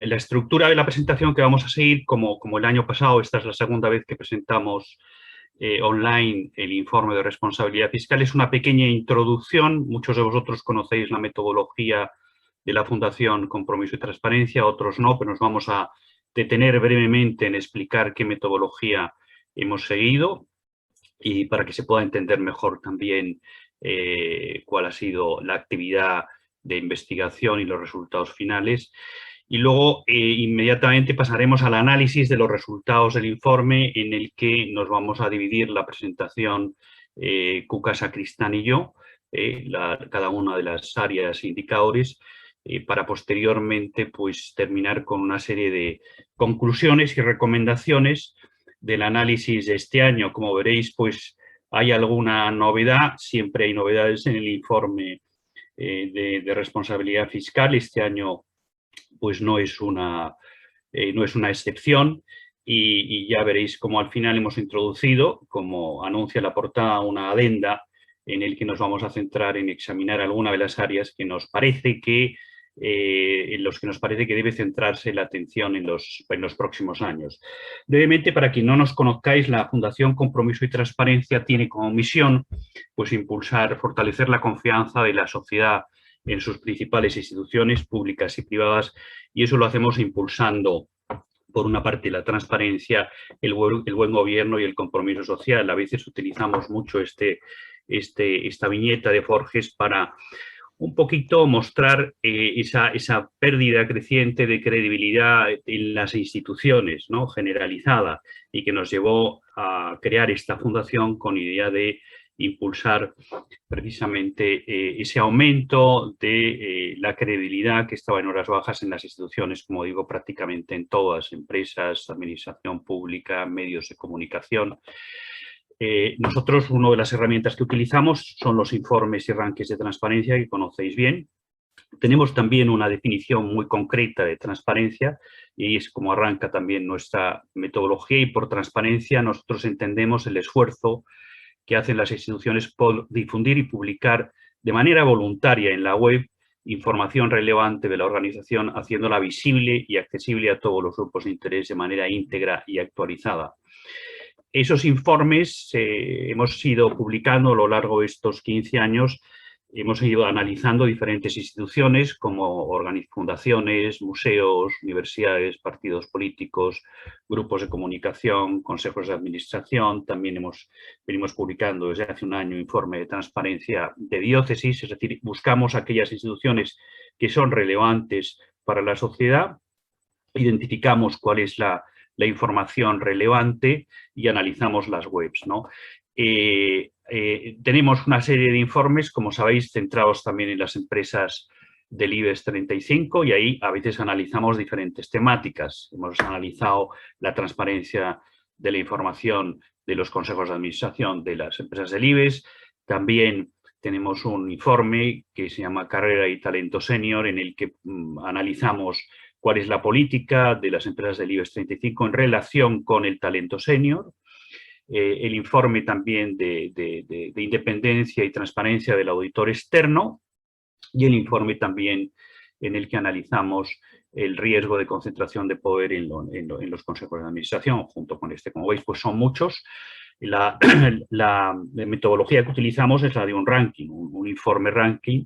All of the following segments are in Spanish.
la estructura de la presentación que vamos a seguir, como el año pasado, esta es la segunda vez que presentamos online el informe de responsabilidad fiscal, es una pequeña introducción. Muchos de vosotros conocéis la metodología de la Fundación Compromiso y Transparencia, otros no, pero nos vamos a detener brevemente en explicar qué metodología hemos seguido y para que se pueda entender mejor también cuál ha sido la actividad de investigación y los resultados finales. Y luego inmediatamente pasaremos al análisis de los resultados del informe, en el que nos vamos a dividir la presentación Cuca Sacristán y yo, cada una de las áreas e indicadores, para posteriormente pues, terminar con una serie de conclusiones y recomendaciones del análisis de este año. Como veréis, pues hay alguna novedad, siempre hay novedades en el informe de responsabilidad fiscal. Este año pues no es una excepción, y ya veréis cómo al final hemos introducido, como anuncia la portada, una adenda en el que nos vamos a centrar en examinar alguna de las áreas que nos parece que en los que nos parece que debe centrarse la atención en los próximos años. Brevemente, para quien no nos conozcáis, la Fundación Compromiso y Transparencia tiene como misión pues, impulsar, fortalecer la confianza de la sociedad en sus principales instituciones públicas y privadas, y eso lo hacemos impulsando, por una parte, la transparencia, el buen gobierno y el compromiso social. A veces utilizamos mucho esta viñeta de Forges para un poquito mostrar esa pérdida creciente de credibilidad en las instituciones, ¿no?, generalizada, y que nos llevó a crear esta fundación con idea de impulsar precisamente ese aumento de la credibilidad que estaba en horas bajas en las instituciones, como digo, prácticamente en todas, empresas, administración pública, medios de comunicación. Nosotros, una de las herramientas que utilizamos son los informes y rankings de transparencia, que conocéis bien. Tenemos también una definición muy concreta de transparencia, y es como arranca también nuestra metodología, y por transparencia nosotros entendemos el esfuerzo que hacen las instituciones por difundir y publicar de manera voluntaria en la web información relevante de la organización, haciéndola visible y accesible a todos los grupos de interés de manera íntegra y actualizada. Esos informes hemos ido publicando a lo largo de estos 15 años. Hemos ido analizando diferentes instituciones como fundaciones, museos, universidades, partidos políticos, grupos de comunicación, consejos de administración. También venimos publicando desde hace un año un informe de transparencia de diócesis, es decir, buscamos aquellas instituciones que son relevantes para la sociedad, identificamos cuál es la información relevante y analizamos las webs, ¿no? Tenemos una serie de informes, como sabéis, centrados también en las empresas del IBEX 35, y ahí a veces analizamos diferentes temáticas. Hemos analizado la transparencia de la información de los consejos de administración de las empresas del IBEX. También tenemos un informe que se llama Carrera y Talento Senior, en el que analizamos cuál es la política de las empresas del IBEX 35 en relación con el talento senior. El informe también de independencia y transparencia del auditor externo, y el informe también en el que analizamos el riesgo de concentración de poder en los consejos de administración, junto con este. Como veis, pues son muchos. La metodología que utilizamos es la de un ranking, un informe ranking.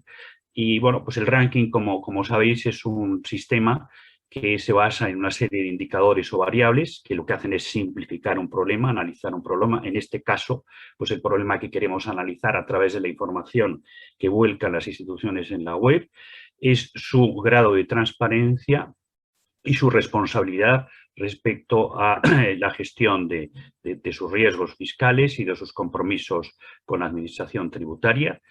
Y bueno, pues el ranking, como sabéis, es un sistema que se basa en una serie de indicadores o variables que lo que hacen es simplificar un problema, analizar un problema. En este caso, pues el problema que queremos analizar a través de la información que vuelcan las instituciones en la web es su grado de transparencia y su responsabilidad respecto a la gestión de sus riesgos fiscales y de sus compromisos con la administración tributaria.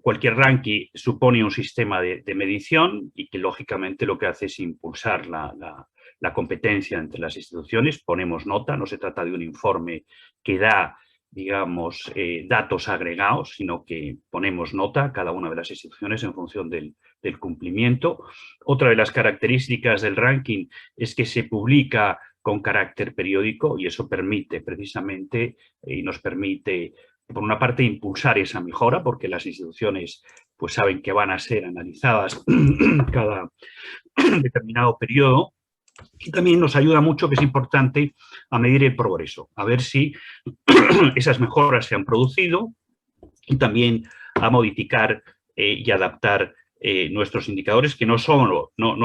Cualquier ranking supone un sistema de medición, y que lógicamente lo que hace es impulsar la competencia entre las instituciones. Ponemos nota, no se trata de un informe que da, digamos, datos agregados, sino que ponemos nota a cada una de las instituciones en función del cumplimiento. Otra de las características del ranking es que se publica con carácter periódico, y eso permite precisamente, y nos permite, por una parte, impulsar esa mejora, porque las instituciones pues saben que van a ser analizadas cada determinado periodo. Y también nos ayuda mucho, que es importante, a medir el progreso, a ver si esas mejoras se han producido y también a modificar y adaptar nuestros indicadores, que no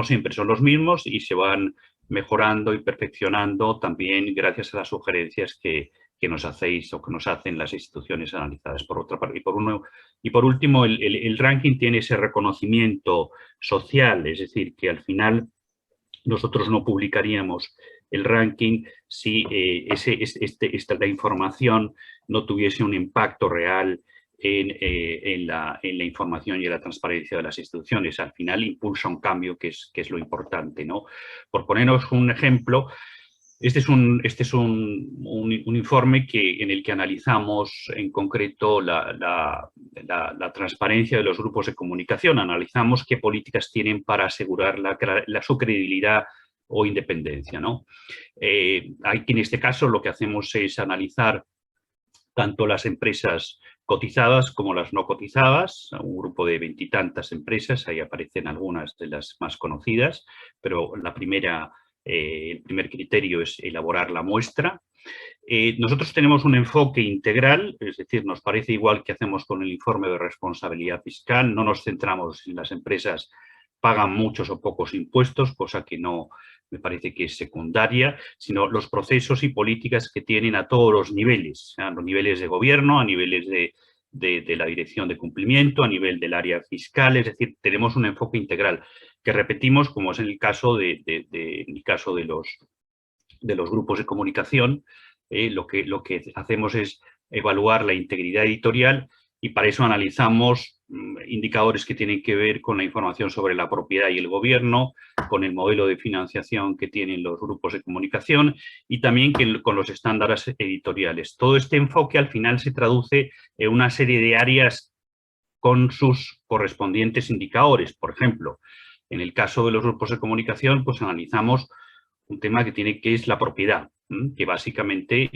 siempre son los mismos y se van mejorando y perfeccionando también gracias a las sugerencias que nos hacéis o que nos hacen las instituciones analizadas. Por otra parte, y por último, el ranking tiene ese reconocimiento social, es decir, que al final nosotros no publicaríamos el ranking si la información no tuviese un impacto real en la información y en la transparencia de las instituciones. Al final impulsa un cambio que es lo importante, ¿no? Por ponernos un ejemplo, este es un informe en el que analizamos en concreto la transparencia de los grupos de comunicación. Analizamos qué políticas tienen para asegurar su credibilidad o independencia, ¿no? Aquí en este caso lo que hacemos es analizar tanto las empresas cotizadas como las no cotizadas, un grupo de 20 y tantas empresas, ahí aparecen algunas de las más conocidas, pero el primer criterio es elaborar la muestra. Nosotros tenemos un enfoque integral, es decir, nos parece igual que hacemos con el informe de responsabilidad fiscal, no nos centramos en las empresas pagan muchos o pocos impuestos, cosa que no me parece que es secundaria, sino los procesos y políticas que tienen a todos los niveles, a los niveles de gobierno, a niveles de la dirección de cumplimiento, a nivel del área fiscal, es decir, tenemos un enfoque integral que repetimos, como es en el caso de los grupos de comunicación. Lo que hacemos es evaluar la integridad editorial y para eso analizamos indicadores que tienen que ver con la información sobre la propiedad y el gobierno, con el modelo de financiación que tienen los grupos de comunicación y también con los estándares editoriales. Todo este enfoque al final se traduce en una serie de áreas con sus correspondientes indicadores. Por ejemplo, en el caso de los grupos de comunicación, pues analizamos un tema que es la propiedad, que básicamente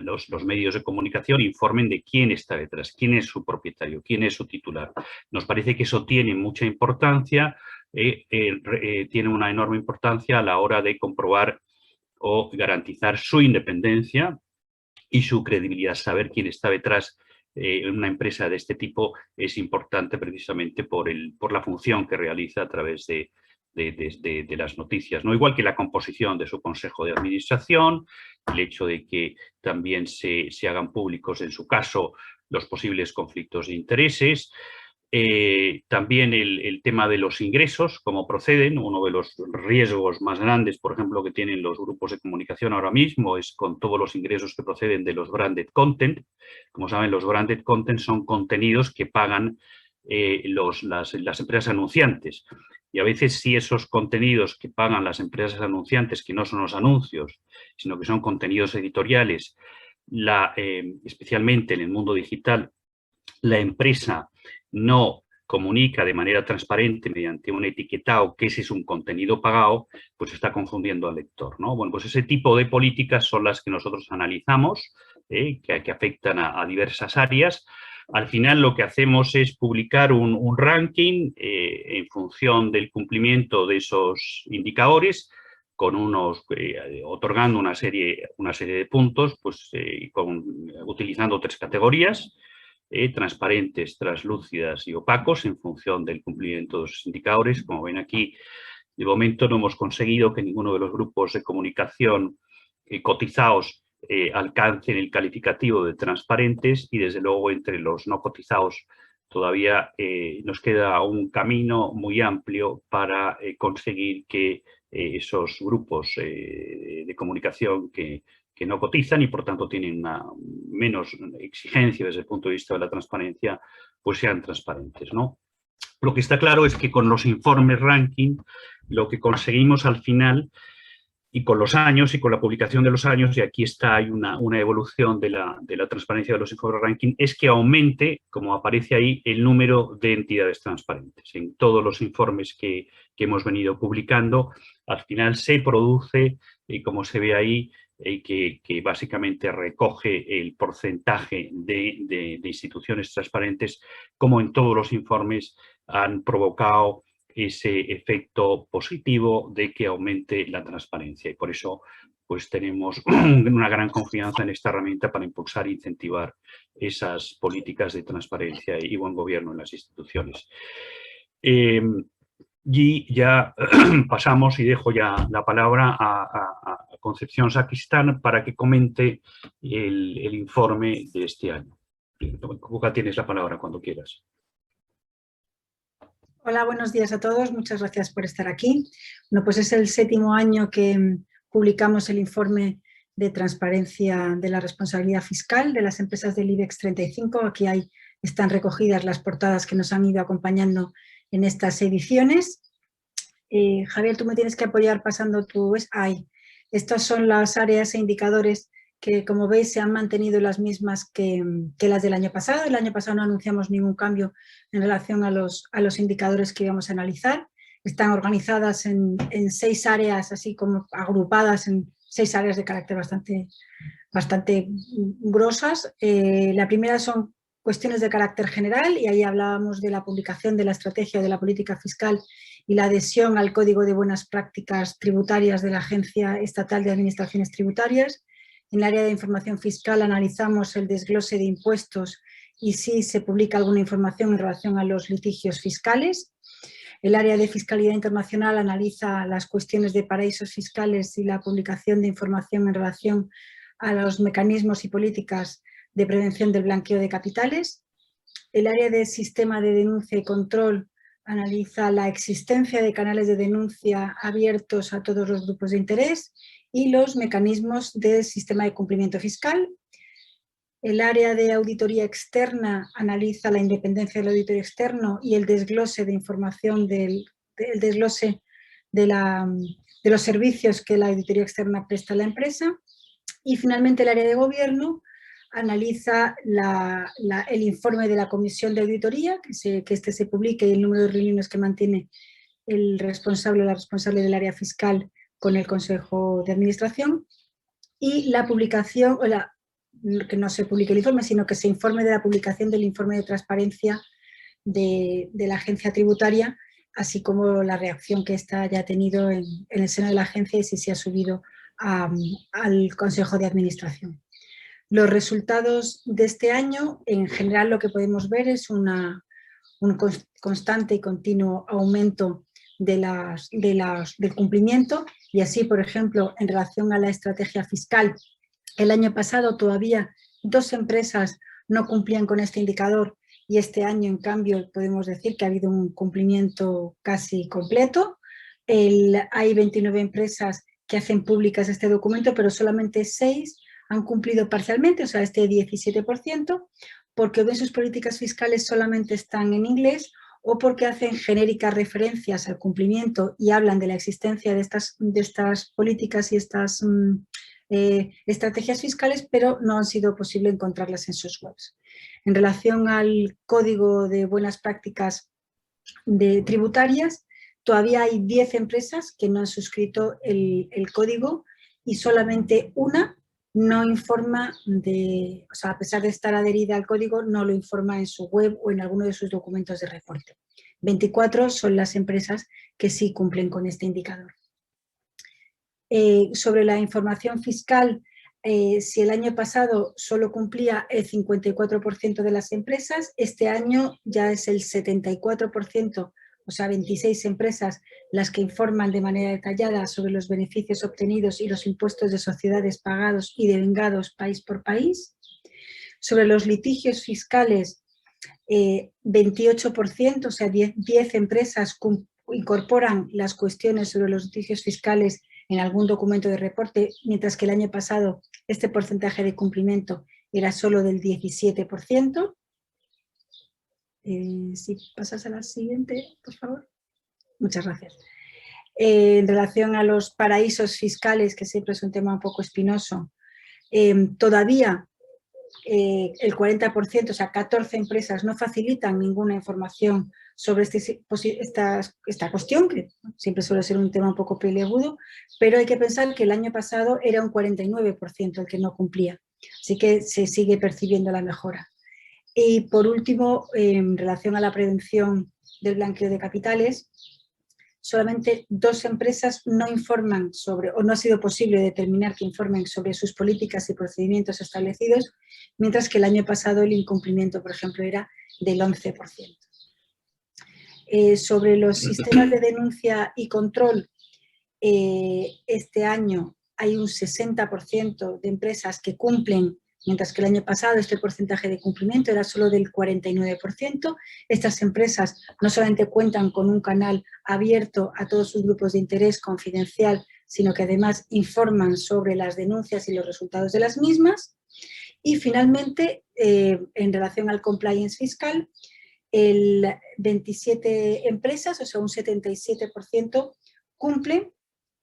los medios de comunicación informen de quién está detrás, quién es su propietario, quién es su titular. Nos parece que eso tiene mucha importancia, tiene una enorme importancia a la hora de comprobar o garantizar su independencia y su credibilidad. Saber quién está detrás en una empresa de este tipo es importante precisamente por la función que realiza a través de las noticias, ¿no? Igual que la composición de su consejo de administración, el hecho de que también se hagan públicos, en su caso, los posibles conflictos de intereses. También el tema de los ingresos, cómo proceden. Uno de los riesgos más grandes, por ejemplo, que tienen los grupos de comunicación ahora mismo es con todos los ingresos que proceden de los branded content. Como saben, los branded content son contenidos que pagan las empresas anunciantes. Y a veces si esos contenidos que pagan las empresas anunciantes, que no son los anuncios, sino que son contenidos editoriales, especialmente en el mundo digital, la empresa no comunica de manera transparente mediante un etiquetado que ese es un contenido pagado, pues está confundiendo al lector, ¿no? Bueno, pues ese tipo de políticas son las que nosotros analizamos, que afectan a diversas áreas. Al final lo que hacemos es publicar un ranking en función del cumplimiento de esos indicadores, otorgando una serie de puntos, pues utilizando 3 categorías. Transparentes, translúcidas y opacos en función del cumplimiento de los indicadores. Como ven aquí, de momento no hemos conseguido que ninguno de los grupos de comunicación cotizados alcancen el calificativo de transparentes y desde luego entre los no cotizados todavía nos queda un camino muy amplio para conseguir que esos grupos de comunicación que no cotizan y por tanto tienen una menos exigencia desde el punto de vista de la transparencia, pues sean transparentes, ¿no? Lo que está claro es que con los informes ranking lo que conseguimos al final y con los años y con la publicación de los años, y aquí hay una evolución de la transparencia de los informes ranking, es que aumente, como aparece ahí, el número de entidades transparentes. En todos los informes que hemos venido publicando, al final se produce, como se ve ahí, que básicamente recoge el porcentaje de instituciones transparentes, como en todos los informes han provocado ese efecto positivo de que aumente la transparencia. Y por eso pues tenemos una gran confianza en esta herramienta para impulsar e incentivar esas políticas de transparencia y buen gobierno en las instituciones. Y ya pasamos y dejo ya la palabra a Concepción Sacristán para que comente el informe de este año. Cuca, tienes la palabra cuando quieras. Hola, buenos días a todos. Muchas gracias por estar aquí. Bueno, pues es el 7º año que publicamos el informe de transparencia de la responsabilidad fiscal de las empresas del IBEX 35. Aquí están recogidas las portadas que nos han ido acompañando en estas ediciones. Javier, tú me tienes que apoyar pasando tu... Estas son las áreas e indicadores que, como veis, se han mantenido las mismas que las del año pasado. El año pasado no anunciamos ningún cambio en relación a los indicadores que íbamos a analizar. Están organizadas en 6 áreas, así como agrupadas en 6 áreas de carácter bastante grosas. La primera son cuestiones de carácter general, y ahí hablábamos de la publicación de la estrategia de la política fiscal y la adhesión al Código de Buenas Prácticas Tributarias de la Agencia Estatal de Administraciones Tributarias. En el área de información fiscal analizamos el desglose de impuestos y si se publica alguna información en relación a los litigios fiscales. El área de fiscalidad internacional analiza las cuestiones de paraísos fiscales y la publicación de información en relación a los mecanismos y políticas de prevención del blanqueo de capitales. El área de sistema de denuncia y control analiza la existencia de canales de denuncia abiertos a todos los grupos de interés y los mecanismos del sistema de cumplimiento fiscal. El área de auditoría externa analiza la independencia del auditor externo y el desglose de información del desglose de los servicios que la auditoría externa presta a la empresa. Y finalmente el área de gobierno analiza el informe de la comisión de auditoría, que este se publique, y el número de reuniones que mantiene el responsable o la responsable del área fiscal con el Consejo de Administración, y la publicación, que no se publique el informe, sino que se informe de la publicación del informe de transparencia de la agencia tributaria, así como la reacción que ésta haya tenido en el seno de la agencia y si se ha subido al Consejo de Administración. Los resultados de este año, en general lo que podemos ver es un constante y continuo aumento del cumplimiento, y así, por ejemplo, en relación a la estrategia fiscal, el año pasado todavía 2 empresas no cumplían con este indicador, y este año, en cambio, podemos decir que ha habido un cumplimiento casi completo. Hay 29 empresas que hacen públicas este documento, pero solamente 6 han cumplido parcialmente, o sea, este 17%, porque o bien sus políticas fiscales solamente están en inglés, o porque hacen genéricas referencias al cumplimiento y hablan de la existencia de estas políticas y estas estrategias fiscales, pero no han sido posible encontrarlas en sus webs. En relación al Código de Buenas Prácticas tributarias, todavía hay 10 empresas que no han suscrito el código, y solamente una no informa o sea, a pesar de estar adherida al código, no lo informa en su web o en alguno de sus documentos de reporte. 24 son las empresas que sí cumplen con este indicador. Sobre la información fiscal, si el año pasado solo cumplía el 54% de las empresas, este año ya es el 74%, o sea, 26 empresas las que informan de manera detallada sobre los beneficios obtenidos y los impuestos de sociedades pagados y devengados país por país. Sobre los litigios fiscales, 28%, o sea, 10 empresas incorporan las cuestiones sobre los litigios fiscales en algún documento de reporte, mientras que el año pasado este porcentaje de cumplimiento era solo del 17%. Si pasas a la siguiente, por favor. Muchas gracias. En relación a los paraísos fiscales, que siempre es un tema un poco espinoso, todavía el 40%, o sea, 14 empresas no facilitan ninguna información sobre esta cuestión, que siempre suele ser un tema un poco peliagudo, pero hay que pensar que el año pasado era un 49% el que no cumplía, así que se sigue percibiendo la mejora. Y por último, en relación a la prevención del blanqueo de capitales, solamente 2 empresas no informan sobre, o no ha sido posible determinar que informen sobre sus políticas y procedimientos establecidos, mientras que el año pasado el incumplimiento, por ejemplo, era del 11%. Sobre los sistemas de denuncia y control, este año hay un 60% de empresas que cumplen, mientras que el año pasado este porcentaje de cumplimiento era solo del 49%. Estas empresas no solamente cuentan con un canal abierto a todos sus grupos de interés confidencial, sino que además informan sobre las denuncias y los resultados de las mismas. Y finalmente, en relación al compliance fiscal, el 27 empresas, o sea, un 77%, cumplen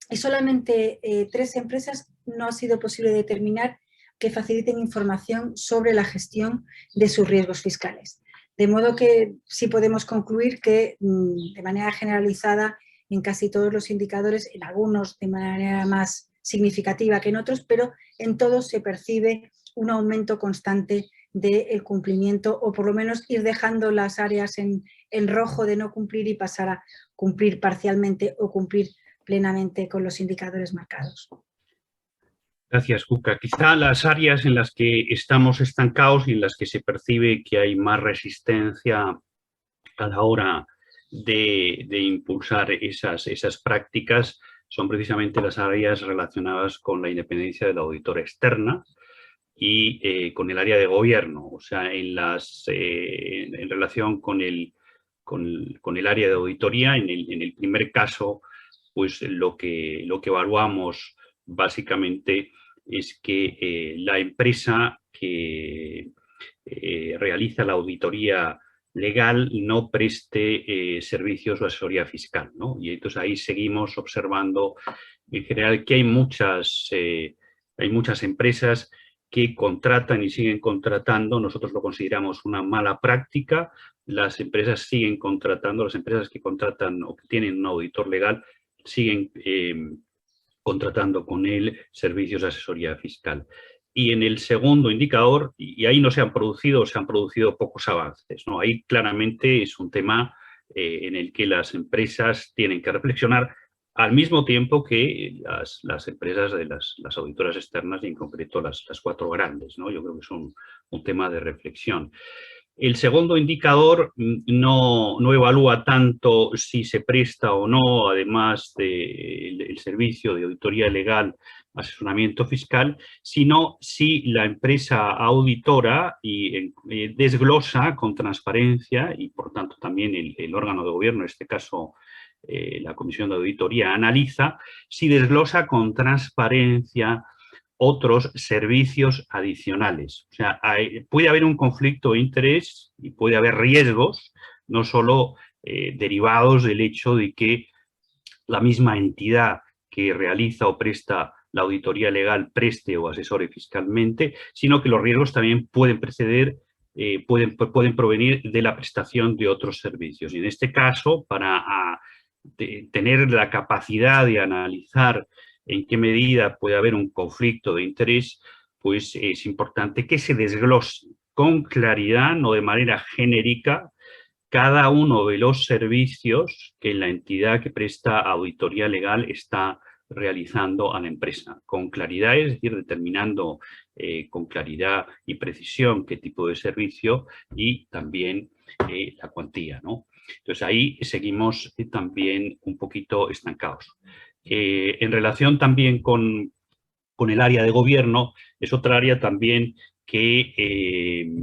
y solamente 3 empresas no ha sido posible determinar que faciliten información sobre la gestión de sus riesgos fiscales. De modo que sí podemos concluir que de manera generalizada en casi todos los indicadores, en algunos de manera más significativa que en otros, pero en todos se percibe un aumento constante del cumplimiento, o por lo menos ir dejando las áreas en rojo de no cumplir y pasar a cumplir parcialmente o cumplir plenamente con los indicadores marcados. Gracias, Cuca. Quizá las áreas en las que estamos estancados y en las que se percibe que hay más resistencia a la hora de impulsar esas prácticas son precisamente las áreas relacionadas con la independencia de la auditora externa y con el área de gobierno, o sea, en relación con el área de auditoría. En el primer caso, pues lo que evaluamos básicamente es que la empresa que realiza la auditoría legal no preste servicios o asesoría fiscal, ¿no? Y entonces ahí seguimos observando en general que hay muchas empresas que contratan y siguen contratando. Nosotros lo consideramos una mala práctica. Las empresas siguen contratando, las empresas que contratan o que tienen un auditor legal siguen contratando con él servicios de asesoría fiscal. Y en el segundo indicador, y ahí no se han producido pocos avances, ¿no? Ahí claramente es un tema en el que las empresas tienen que reflexionar al mismo tiempo que las empresas de las auditoras externas, y en concreto las 4 grandes, ¿no? Yo creo que es un tema de reflexión. El segundo indicador no evalúa tanto si se presta o no, además del servicio de auditoría legal, asesoramiento fiscal, sino si la empresa auditora desglosa con transparencia, y por tanto también el órgano de gobierno, en este caso la Comisión de Auditoría, analiza si desglosa con transparencia otros servicios adicionales. O sea, puede haber un conflicto de interés y puede haber riesgos, no solo derivados del hecho de que la misma entidad que realiza o presta la auditoría legal preste o asesore fiscalmente, sino que los riesgos también pueden pueden provenir de la prestación de otros servicios. Y en este caso, para tener la capacidad de analizar en qué medida puede haber un conflicto de interés, pues es importante que se desglose con claridad, no de manera genérica, cada uno de los servicios que la entidad que presta auditoría legal está realizando a la empresa. Con claridad, es decir, determinando con claridad y precisión qué tipo de servicio y también la cuantía, ¿no? Entonces ahí seguimos también un poquito estancados. En relación también con el área de gobierno, es otra área también que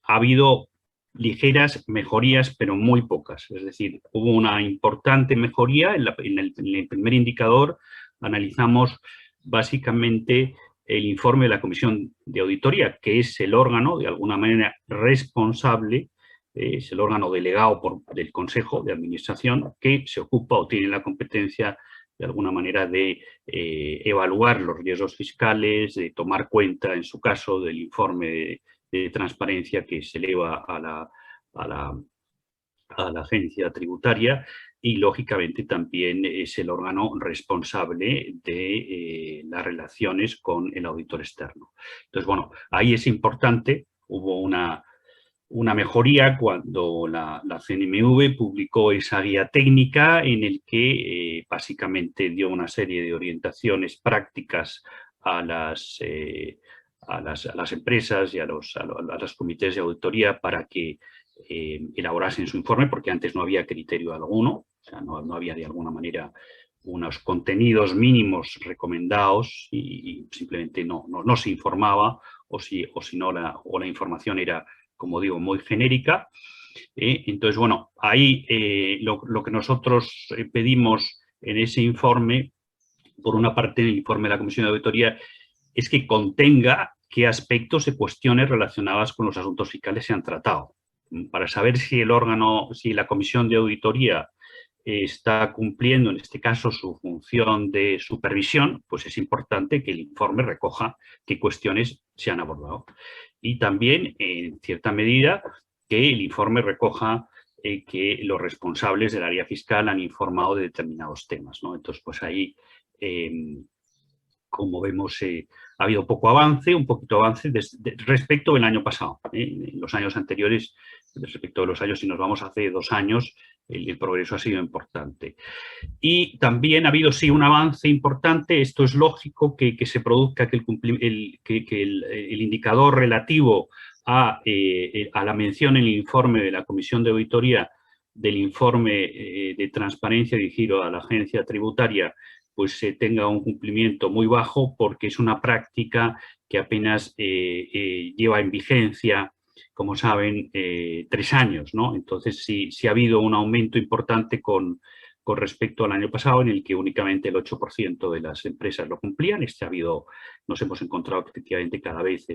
ha habido ligeras mejorías, pero muy pocas. Es decir, hubo una importante mejoría en el primer indicador. Analizamos básicamente el informe de la Comisión de Auditoría, que es el órgano, de alguna manera, responsable, es el órgano delegado del Consejo de Administración, que se ocupa o tiene la competencia de alguna manera de evaluar los riesgos fiscales, de tomar cuenta, en su caso, del informe de transparencia que se eleva a la agencia tributaria y, lógicamente, también es el órgano responsable de las relaciones con el auditor externo. Entonces, bueno, ahí es importante, hubo una mejoría cuando la CNMV publicó esa guía técnica en el que básicamente dio una serie de orientaciones prácticas a las empresas y a los comités de auditoría para que elaborasen su informe, porque antes no había criterio alguno, o sea, no había de alguna manera unos contenidos mínimos recomendados y simplemente no se informaba, o si no la información era, como digo, muy genérica. Entonces, bueno, ahí lo que nosotros pedimos en ese informe, por una parte en el informe de la Comisión de Auditoría, es que contenga qué aspectos y cuestiones relacionadas con los asuntos fiscales se han tratado. Para saber si el órgano, si la Comisión de Auditoría está cumpliendo, en este caso, su función de supervisión, pues es importante que el informe recoja qué cuestiones se han abordado. Y también, en cierta medida, que el informe recoja que los responsables del área fiscal han informado de determinados temas, ¿no? Entonces, pues ahí, como vemos, ha habido poquito avance respecto del año pasado. En los años anteriores, respecto de los años, si nos vamos hace 2 años, el progreso ha sido importante. Y también ha habido, sí, un avance importante. Esto es lógico que se produzca, que el indicador relativo a la mención en el informe de la Comisión de Auditoría del informe de transparencia dirigido a la agencia tributaria, pues se tenga un cumplimiento muy bajo, porque es una práctica que apenas lleva en vigencia, como saben, 3 años, ¿no? Entonces, sí ha habido un aumento importante con respecto al año pasado, en el que únicamente el 8% de las empresas lo cumplían. Nos hemos encontrado que efectivamente cada vez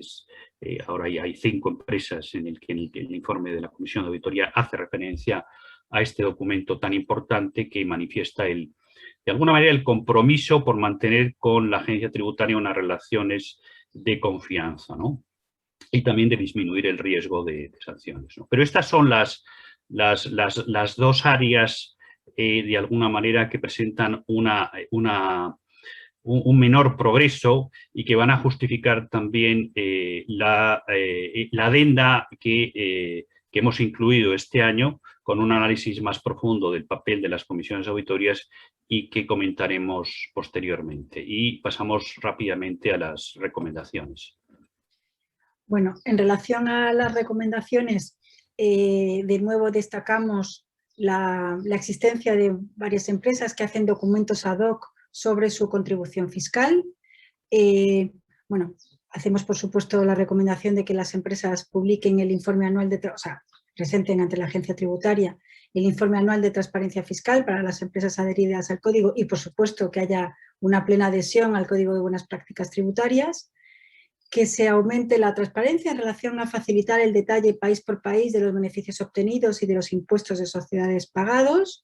ahora ya hay 5 empresas en el que el informe de la Comisión de Auditoría hace referencia a este documento tan importante que manifiesta de alguna manera el compromiso por mantener con la agencia tributaria unas relaciones de confianza, ¿no? Y también de disminuir el riesgo de sanciones, ¿no? Pero estas son las 2 áreas, de alguna manera, que presentan un menor progreso y que van a justificar también la adenda que hemos incluido este año, con un análisis más profundo del papel de las comisiones auditorias y que comentaremos posteriormente. Y pasamos rápidamente a las recomendaciones. Bueno, en relación a las recomendaciones, de nuevo destacamos la existencia de varias empresas que hacen documentos ad hoc sobre su contribución fiscal. Bueno, hacemos, por supuesto, la recomendación de que las empresas publiquen el informe anual presenten ante la agencia tributaria el informe anual de transparencia fiscal para las empresas adheridas al código y, por supuesto, que haya una plena adhesión al Código de Buenas Prácticas Tributarias. Que se aumente la transparencia en relación a facilitar el detalle país por país de los beneficios obtenidos y de los impuestos de sociedades pagados,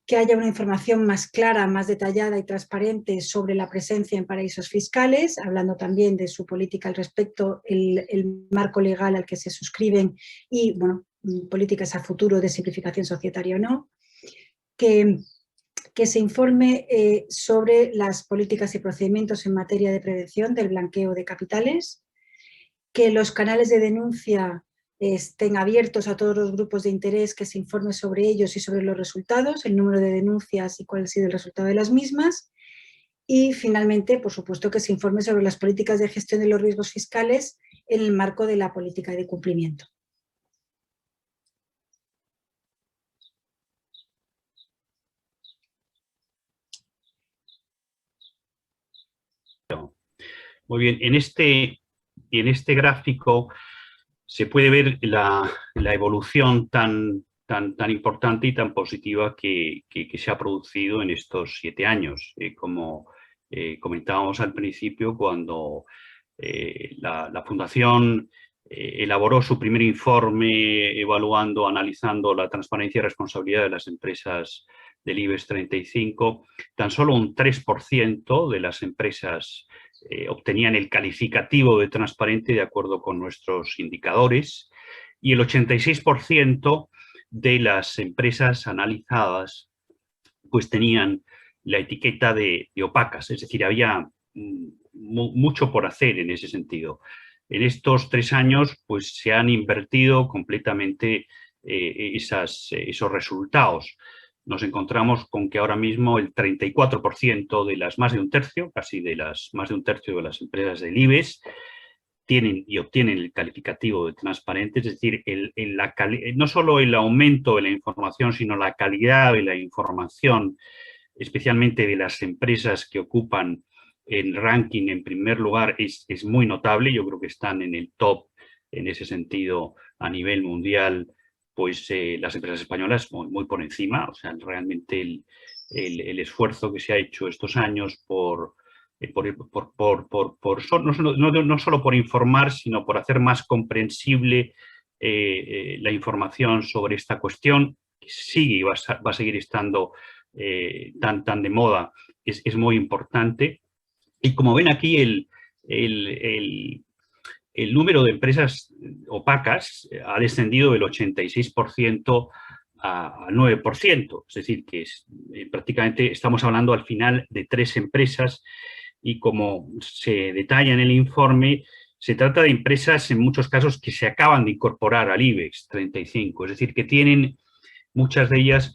que haya una información más clara, más detallada y transparente sobre la presencia en paraísos fiscales, hablando también de su política al respecto, el marco legal al que se suscriben y, bueno, políticas a futuro de simplificación societaria o no, que se informe sobre las políticas y procedimientos en materia de prevención del blanqueo de capitales, que los canales de denuncia estén abiertos a todos los grupos de interés, que se informe sobre ellos y sobre los resultados, el número de denuncias y cuál ha sido el resultado de las mismas. Y finalmente, por supuesto, que se informe sobre las políticas de gestión de los riesgos fiscales en el marco de la política de cumplimiento. Muy bien, en este gráfico se puede ver la evolución tan importante y tan positiva que se ha producido en estos 7 años. Como comentábamos al principio, cuando la Fundación elaboró su primer informe analizando la transparencia y responsabilidad de las empresas del IBEX 35, tan solo un 3% de las empresas obtenían el calificativo de transparente de acuerdo con nuestros indicadores, y el 86% de las empresas analizadas pues tenían la etiqueta de opacas, es decir, había mucho por hacer en ese sentido. En estos 3 años pues se han invertido completamente esos resultados. Nos encontramos con que ahora mismo el 34% de las más de un tercio, casi de las más de un tercio de las empresas del IBEX, tienen y obtienen el calificativo de transparente, es decir, no solo el aumento de la información, sino la calidad de la información, especialmente de las empresas que ocupan el ranking en primer lugar, es muy notable. Yo creo que están en el top en ese sentido a nivel mundial, pues las empresas españolas muy por encima. O sea, realmente el esfuerzo que se ha hecho estos años no solo por informar, sino por hacer más comprensible la información sobre esta cuestión, que sigue y va a seguir estando tan de moda, es muy importante. Y como ven aquí, el número de empresas opacas ha descendido del 86% a 9%, es decir, que prácticamente estamos hablando al final de 3 empresas, y como se detalla en el informe, se trata de empresas en muchos casos que se acaban de incorporar al IBEX 35, es decir, que tienen muchas de ellas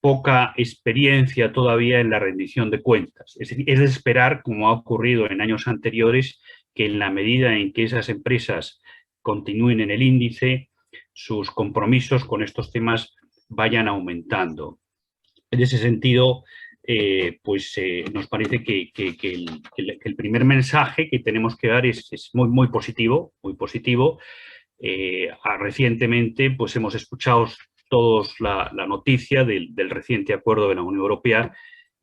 poca experiencia todavía en la rendición de cuentas. Es decir, es de esperar, como ha ocurrido en años anteriores, que en la medida en que esas empresas continúen en el índice, sus compromisos con estos temas vayan aumentando. En ese sentido, nos parece que el primer mensaje que tenemos que dar es muy positivo, muy positivo. Recientemente pues hemos escuchado todos la noticia del reciente acuerdo de la Unión Europea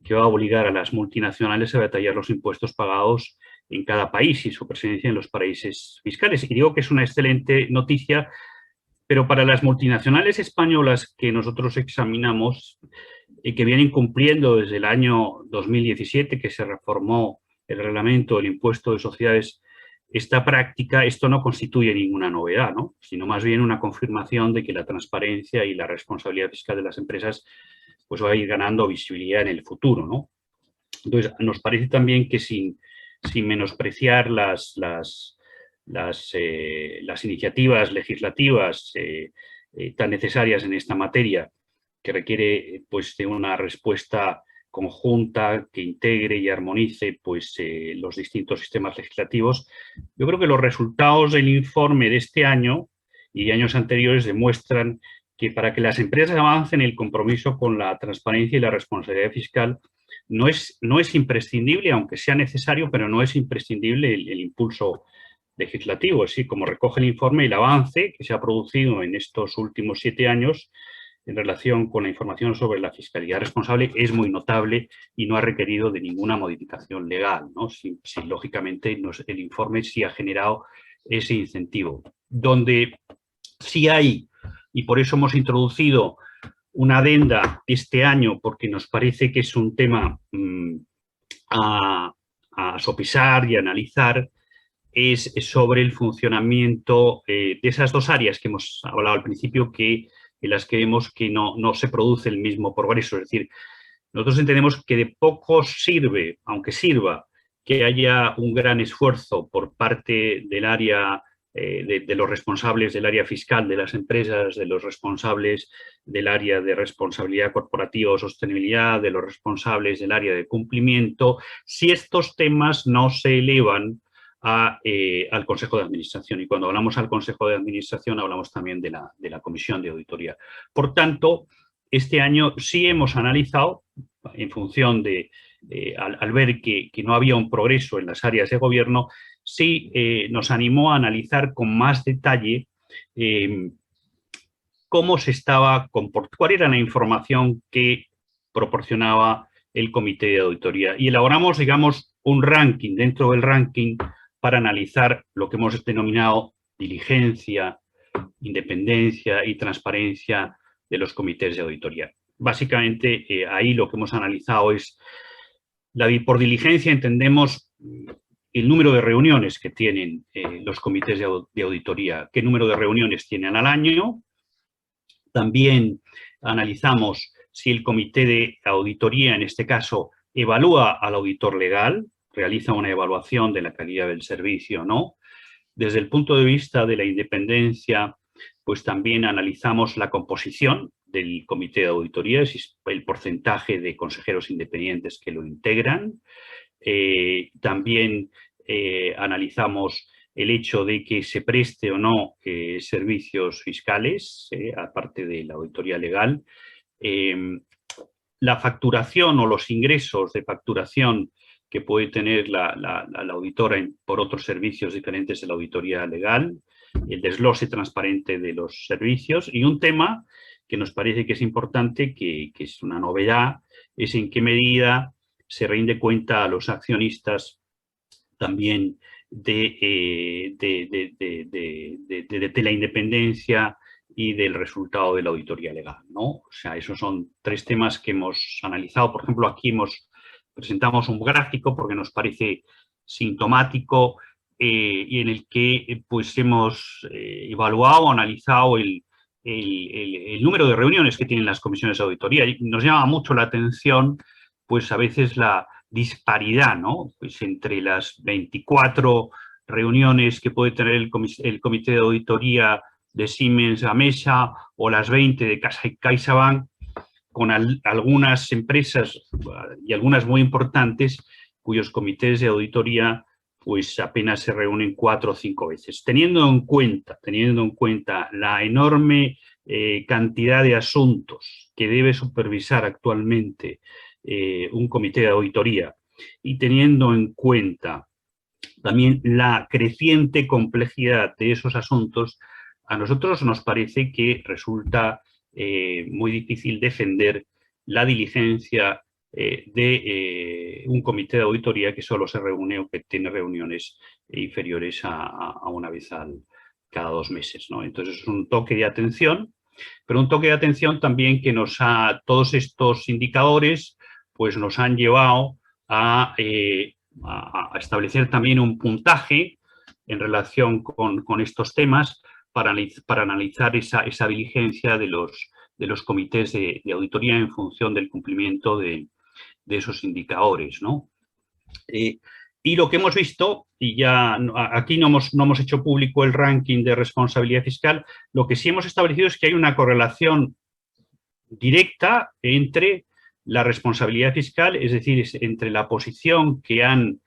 que va a obligar a las multinacionales a detallar los impuestos pagados en cada país y su presencia en los paraísos fiscales. Y digo que es una excelente noticia, pero para las multinacionales españolas que nosotros examinamos y que vienen cumpliendo desde el año 2017, que se reformó el reglamento del impuesto de sociedades, esta práctica, esto no constituye ninguna novedad, ¿no? Sino más bien una confirmación de que la transparencia y la responsabilidad fiscal de las empresas pues va a ir ganando visibilidad en el futuro, ¿no? Entonces, nos parece también que sin menospreciar las iniciativas legislativas tan necesarias en esta materia, que requiere pues de una respuesta conjunta que integre y armonice pues los distintos sistemas legislativos, yo creo que los resultados del informe de este año y de años anteriores demuestran que para que las empresas avancen el compromiso con la transparencia y la responsabilidad fiscal no es imprescindible, aunque sea necesario, pero no es imprescindible el impulso legislativo. Así como recoge el informe, el avance que se ha producido en estos últimos 7 años en relación con la información sobre la fiscalidad responsable es muy notable y no ha requerido de ninguna modificación legal, ¿no? Lógicamente, el informe sí ha generado ese incentivo. Donde sí hay, y por eso hemos introducido una adenda este año, porque nos parece que es un tema a sopesar y analizar, es sobre el funcionamiento de esas 2 áreas que hemos hablado al principio, en las que vemos que no se produce el mismo progreso. Es decir, nosotros entendemos que de poco sirve, aunque sirva, que haya un gran esfuerzo por parte del área de los responsables del área fiscal de las empresas, de los responsables del área de responsabilidad corporativa o sostenibilidad, de los responsables del área de cumplimiento, si estos temas no se elevan al Consejo de Administración. Y cuando hablamos al Consejo de Administración hablamos también de la Comisión de Auditoría. Por tanto, este año sí hemos analizado, en función al ver que no había un progreso en las áreas de gobierno, sí nos animó a analizar con más detalle cómo se estaba comportando, cuál era la información que proporcionaba el Comité de Auditoría. Y elaboramos, digamos, un ranking dentro del ranking para analizar lo que hemos denominado diligencia, independencia y transparencia de los comités de auditoría. Básicamente, ahí lo que hemos analizado es, por diligencia entendemos el número de reuniones que tienen los comités de auditoría, qué número de reuniones tienen al año. También analizamos si el comité de auditoría, en este caso, evalúa al auditor legal, realiza una evaluación de la calidad del servicio o no. Desde el punto de vista de la independencia, pues también analizamos la composición del comité de auditoría, el porcentaje de consejeros independientes que lo integran. También analizamos el hecho de que se preste o no servicios fiscales, aparte de la auditoría legal. La facturación o los ingresos de facturación que puede tener la auditora por otros servicios diferentes de la auditoría legal, el desglose transparente de los servicios, y un tema que nos parece que es importante, que es una novedad, es en qué medida se rinde cuenta a los accionistas también de la independencia y del resultado de la auditoría legal, ¿no? O sea, esos son 3 temas que hemos analizado. Por ejemplo, aquí presentamos un gráfico porque nos parece sintomático y en el que pues hemos evaluado, analizado el número de reuniones que tienen las comisiones de auditoría. Y nos llama mucho la atención, pues a veces la disparidad, ¿no? Pues entre las 24 reuniones que puede tener el comité de auditoría de Siemens Gamesa o las 20 de CaixaBank, con algunas empresas y algunas muy importantes cuyos comités de auditoría pues apenas se reúnen 4 o 5 veces. Teniendo en cuenta la enorme cantidad de asuntos que debe supervisar actualmente un comité de auditoría y teniendo en cuenta también la creciente complejidad de esos asuntos, a nosotros nos parece que resulta muy difícil defender la diligencia de un comité de auditoría que solo se reúne o que tiene reuniones inferiores a una vez cada 2 meses, ¿no? Entonces es un toque de atención, pero un toque de atención también que todos estos indicadores pues nos han llevado a establecer también un puntaje en relación con estos temas para analizar esa diligencia de los comités de auditoría en función del cumplimiento de esos indicadores, ¿no? Y lo que hemos visto, y ya aquí no hemos hecho público el ranking de responsabilidad fiscal, lo que sí hemos establecido es que hay una correlación directa entre la responsabilidad fiscal, es decir, entre la posición que han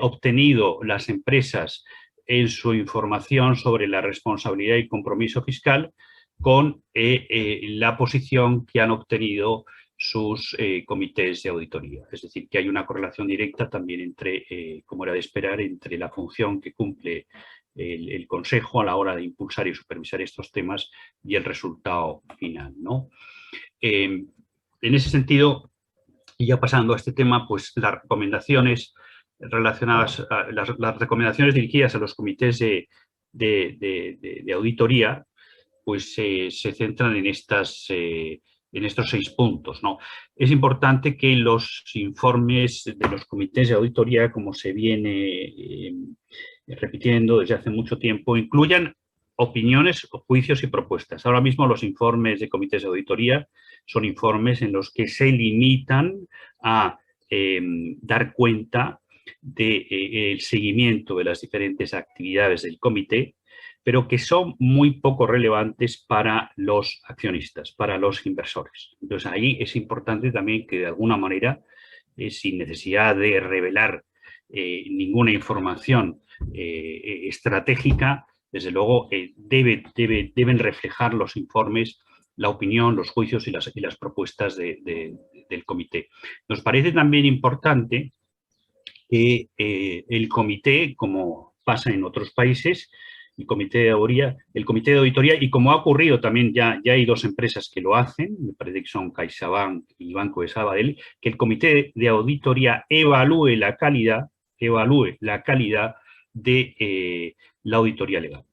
obtenido las empresas en su información sobre la responsabilidad y compromiso fiscal con la posición que han obtenido sus comités de auditoría. Es decir, que hay una correlación directa también entre, como era de esperar, entre la función que cumple el Consejo a la hora de impulsar y supervisar estos temas y el resultado final, ¿no? En ese sentido, y ya pasando a este tema, pues las recomendaciones relacionadas, las recomendaciones dirigidas a los comités de auditoría, pues se centran en estos 6 puntos, ¿no? Es importante que los informes de los comités de auditoría, como se viene repitiendo desde hace mucho tiempo, incluyan opiniones, juicios y propuestas. Ahora mismo los informes de comités de auditoría son informes en los que se limitan a dar cuenta del seguimiento de las diferentes actividades del comité, pero que son muy poco relevantes para los accionistas, para los inversores. Entonces, ahí es importante también que de alguna manera, sin necesidad de revelar ninguna información estratégica, desde luego deben reflejar los informes, la opinión, los juicios y las propuestas del comité. Nos parece también importante que el comité, como pasa en otros países, el comité de auditoría, y como ha ocurrido también, ya hay 2 empresas que lo hacen, me parece que son CaixaBank y Banco de Sabadell, que el comité de auditoría evalúe la calidad de la auditoría legal.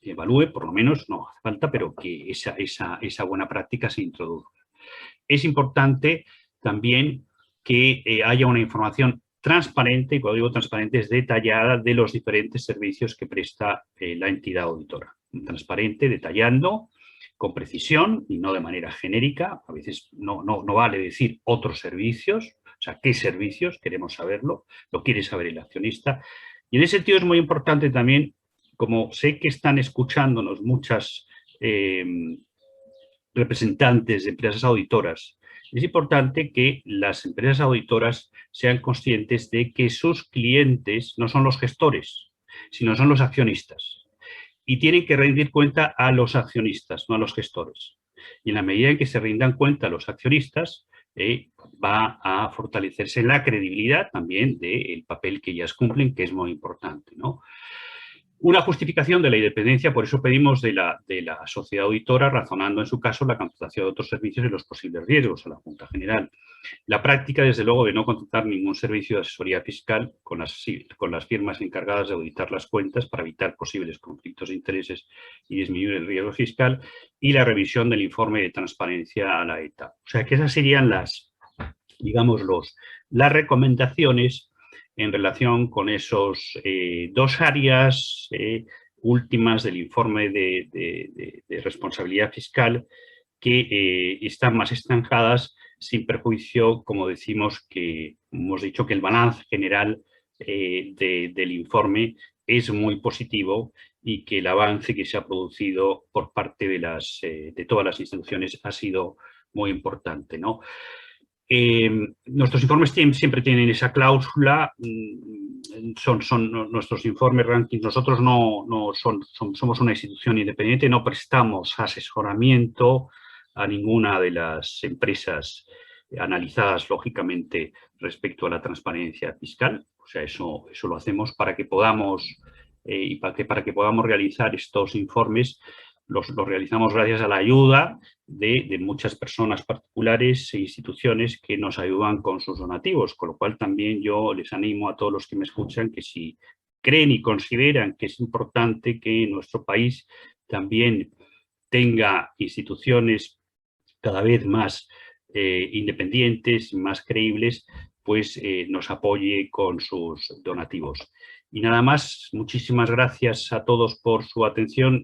Evalúe, por lo menos, no hace falta, pero que esa buena práctica se introduzca. Es importante también que haya una información transparente, y cuando digo transparente es detallada, de los diferentes servicios que presta la entidad auditora. Transparente, detallando con precisión y no de manera genérica. A veces no vale decir otros servicios, o sea, qué servicios, queremos saberlo, lo quiere saber el accionista. Y en ese sentido es muy importante también, como sé que están escuchándonos muchas representantes de empresas auditoras, es importante que las empresas auditoras sean conscientes de que sus clientes no son los gestores, sino son los accionistas. Y tienen que rendir cuenta a los accionistas, no a los gestores. Y en la medida en que se rindan cuenta a los accionistas, va a fortalecerse la credibilidad también del papel que ellas cumplen, que es muy importante, ¿no? Una justificación de la independencia, por eso pedimos de la sociedad auditora, razonando en su caso la contratación de otros servicios y los posibles riesgos a la Junta General. La práctica, desde luego, de no contratar ningún servicio de asesoría fiscal con las firmas encargadas de auditar las cuentas para evitar posibles conflictos de intereses y disminuir el riesgo fiscal, y la revisión del informe de transparencia a la ETA. O sea, que esas serían las recomendaciones en relación con esos dos áreas últimas del informe de responsabilidad fiscal, que están más estancadas, sin perjuicio, como decimos, que hemos dicho que el balance general del informe es muy positivo y que el avance que se ha producido por parte de todas las instituciones ha sido muy importante, ¿no? Nuestros informes siempre tienen esa cláusula, son nuestros informes rankings. Nosotros somos una institución independiente, no prestamos asesoramiento a ninguna de las empresas analizadas, lógicamente, respecto a la transparencia fiscal. O sea, eso lo hacemos para que podamos realizar estos informes. Los realizamos gracias a la ayuda de muchas personas particulares e instituciones que nos ayudan con sus donativos, con lo cual también yo les animo a todos los que me escuchan que si creen y consideran que es importante que nuestro país también tenga instituciones cada vez más independientes y más creíbles, pues nos apoye con sus donativos. Y nada más, muchísimas gracias a todos por su atención.